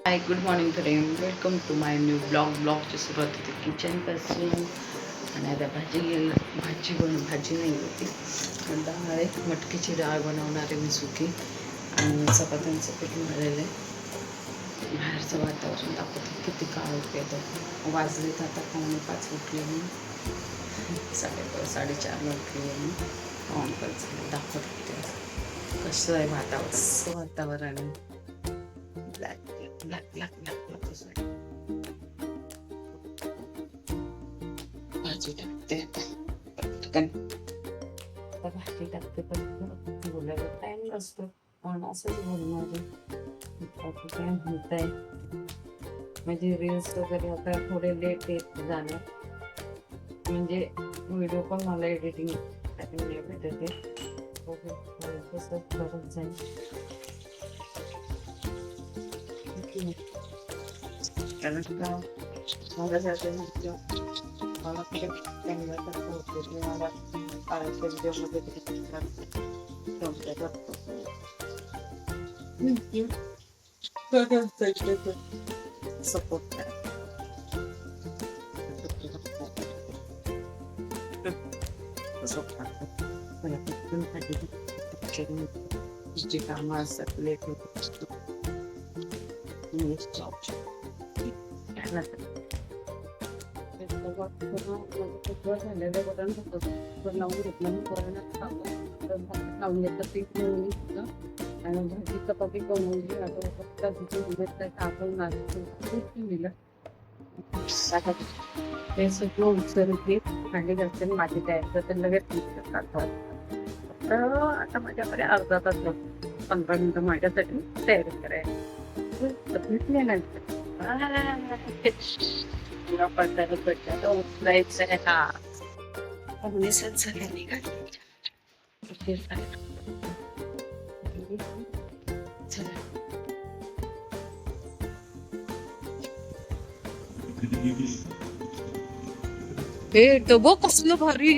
High, good morning friend. Welcome to my new ब्लॉगची सुरुवात होती किचनपासून. आणि आता भाजी नाही होती. डाळ आहे, मटकीची डाळ बनवणार आहे मी सुकी. आणि चपात्यांचं पीठ मिळालेलं आहे. बाहेरचं वातावरण दाखवतं किती काळ येतं. वाजलेत आता 4:45 उठले मी. 4:30 उठले मी. 4:45 झाले. दाखवत कसं आहे वातावरण आहे. भाजी टाकते भाजी टाकते पण बोलायला टाइम नसतो. पण असंच बोलणार काय होत आहे. म्हणजे रील्स वगैरे आता थोडे लेट येत जाणार. म्हणजे व्हिडिओ पण मला एडिटिंग नाही भेटत आहे. कसं करत जाईल. कारण का माझ्यासाठी मला सपोर्ट करा. जी कामं असतात लेट होत लावून घेतलं लावून घेतलं पीठ मिळून घेतलं आणि भाजी चपाती बनवली. आता दिलं ते सगळं उचल पीठ भांडी घालते. माझी तयारी करते लगेच तर आता माझ्याकडे अर्धा तास 15 मिनिटं माझ्यासाठी तयारी करायला भेटले नंतर उचलायचं आहे. हा अग्निसच झाल्या निघाली. हे डबो कसलं भारी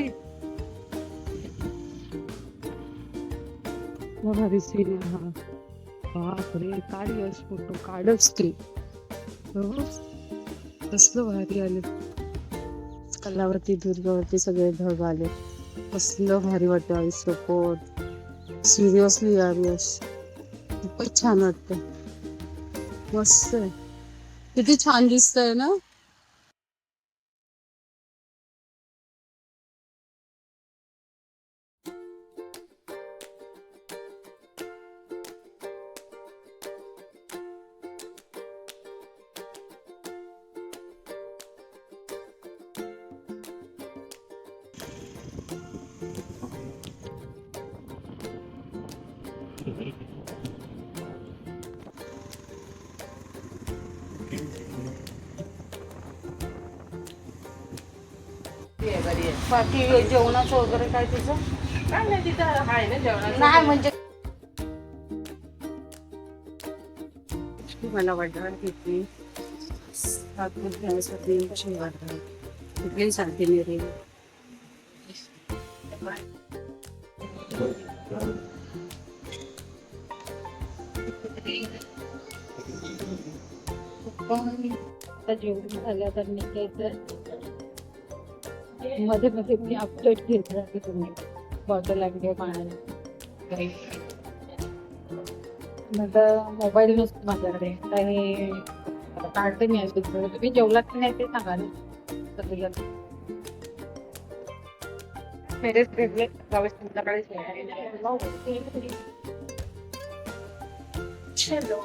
भारी सीन आहे हा. बापरे, काढच फोटो काढच ते कसलं भारी आले. कल्लावरती दुर्गावरती सगळे ढग आले. कसलं भारी वाटतं. आयुष्यपोट सिरियसली यार यश खूपच छान वाटतं. मस्त आहे. किती छान दिसतंय ना. बाकी जेवणाचं वगैरे काय तुझं काय नाही. तिथं आहे ना जेवणाचं नाही म्हणजे मला वाटणार घेतली घेण्यासाठी कशी वाटणार कुठली सांगते मी रे. आता जेवण झालं तर निघायचं. मध्ये मध्ये मी अपडेट घेत राहते. तुम्ही बॉटल आणली पाण्याला नंतर मोबाईल नसतो माझ्याकडे काही काढते मी. तुम्ही जेवलात की नाही ते सांगा ना. मेरेच वेगळे गावात तुमच्याकडे चलो.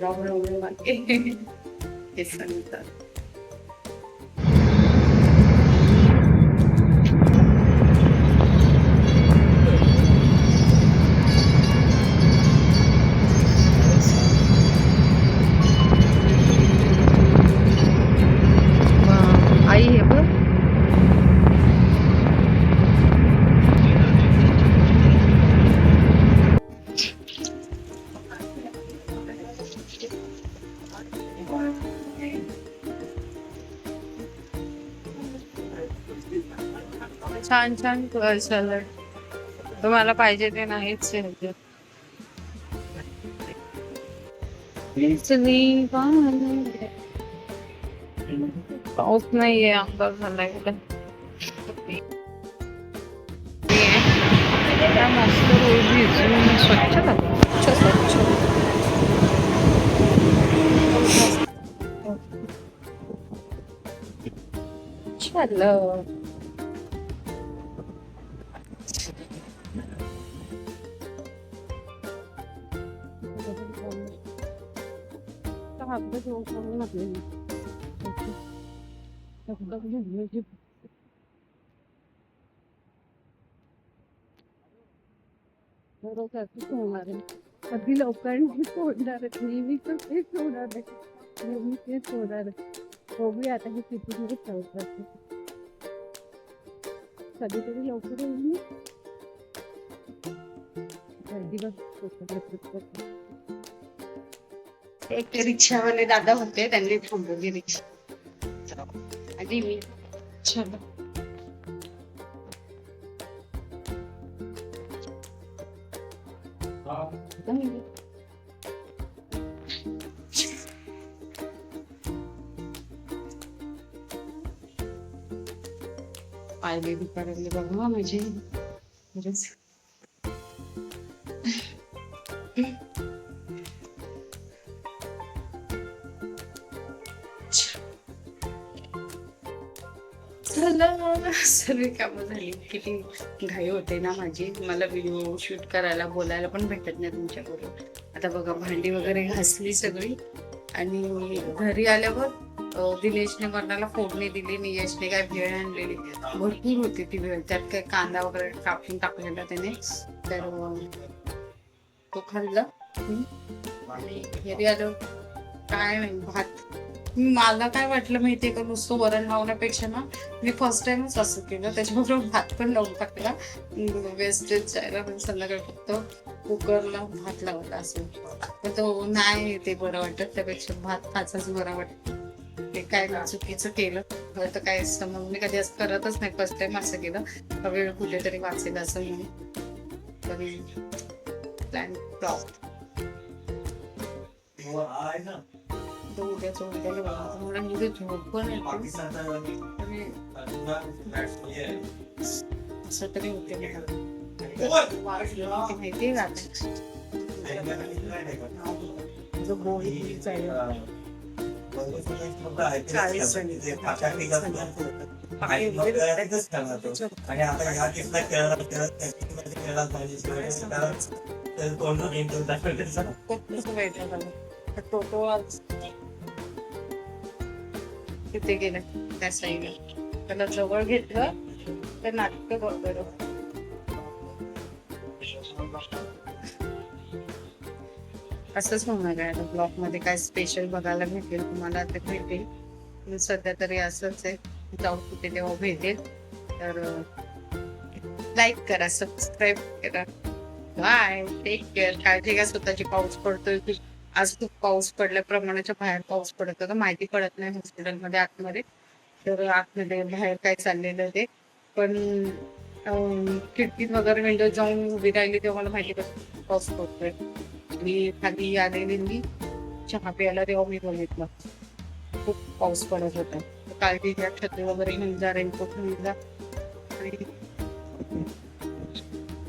रावण वाटे हे सांगतात. आई हे बघ छान छान सॅलड तुम्हाला पाहिजे ते नाहीच पाऊस नाहीये आमदार झालाय मस्त भिजून स्वच्छ स्वच्छ झालं होणार आहे कधी लवकर होणार आहे नेहमी तर तेच होणार आहे नेहमी तेच होणार आहे बघूया आता हे किती दिवस चालतात कधीतरी लवकर येईल एक रिक्षावाले दादा होते त्यांनी थांबवली रिक्षा आधी मी चलो पायले दुपारले बघा माझे खरंच सर्व कामं झाली किती घाई होते ना माझी मला व्हिडिओ शूट करायला बोलायला पण भेटत नाही तुमच्याकडून आता बघा भांडी वगैरे घासली सगळी आणि घरी आल्यावर दिनेशने मरणाला फोडणी दिली नियशने काय भेळ आणलेली भरपूर होती ती भेळ त्यात काय कांदा वगैरे कापून टाकलेला त्याने तर तो खाल्ला आणि घरी आलो काय नाही भात मला काय वाटलं माहितीये का नुसतं वरण लावण्यापेक्षा ना मी फर्स्ट टाइमच असं केलं त्याच्याबरोबर भात पण लावून टाकला वेस्टेज जायला पण संध्याकाळी फक्त कुकरला भात लावला असं तर तो नाही ते बरं वाटत त्यापेक्षा भात खायचाच बरं वाटत ते काय चुकीचं केलं तर काय मग मी कधी असं करतच नाही फर्स्ट टाइम असं केलं वेळ कुठेतरी वाचेल असं म्हणून तरी प्लॅन फ्लॉप उद्याच उद्याला मुली झोप पण असं तरी होते माहिती तिथे गेलं त्या साईडला त्याला जवळ घेतलं तर नाटक वगैरे असंच होणार आहे ब्लॉग मध्ये काय स्पेशल बघायला भेटेल तुम्हाला आता भेटेल सध्या तरी असंच आहे जाऊ कुठे तेव्हा भेटेल तर लाईक करा सबस्क्राईब करा बाय टेक केअर काळजी घ्या स्वतःची पाऊस पडतोय आज खूप पाऊस पडल्याप्रमाणाच्या बाहेर पाऊस पडत होता माहिती पडत नाही हॉस्पिटलमध्ये आतमध्ये तर आतमध्ये बाहेर काय चाललेलं ते पण खिडकीत वगैरे विंडो जाऊन उभी राहिली तेव्हा मला माहिती पडत पाऊस पडतोय मी खाली आलेली मी चहा प्यायला तेव्हा मी बघितलं खूप पाऊस पडत होता काळजी घ्या छत्री वगैरे घेऊन जा रेनकोट घेऊन जा आणि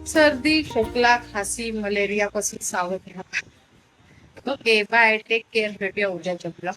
सर्दी खोकला खासी मलेरिया पासून सावध राहा ओके बाय टेक केअर भेटूया उद्याच्या ब्लॉग